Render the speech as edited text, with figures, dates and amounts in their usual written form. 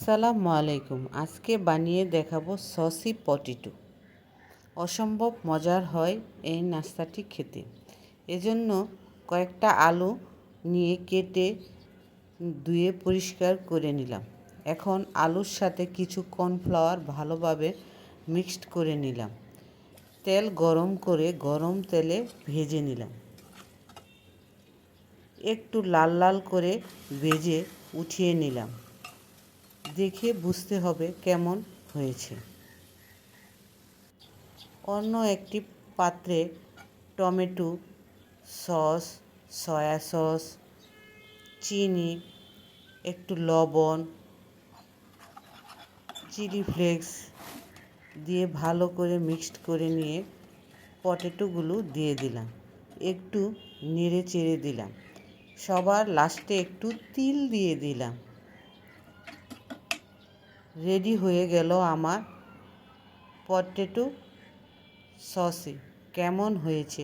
আসসালামু আলাইকুম। আজকে বানিয়ে দেখাবো সসি পটেটো। অসম্ভব মজার হয় এই নাস্তাটি খেতে। এজন্য কয়েকটা আলু নিয়ে কেটে ধুয়ে পরিষ্কার করে নিলাম। এখন আলুর সাথে কিছু কর্নফ্লাওয়ার ভালোভাবে মিক্সড করে নিলাম। তেল গরম করে গরম তেলে ভেজে নিলাম। একটু লাল লাল করে ভেজে উঠিয়ে নিলাম। দেখে বুঝতে হবে কেমন হয়েছে। অন্য একটি পাত্রে টমেটো সস, সয়া সস, চিনি, একটু লবণ, চিলি ফ্লেক্স দিয়ে ভালো করে মিক্সড করে নিয়ে পটেটোগুলো দিয়ে দিলাম। একটু নেড়ে চেড়ে দিলাম। সবার লাস্টে একটু তিল দিয়ে দিলাম। রেডি হয়ে গেল আমার পটেটো সসি। কেমন হয়েছে?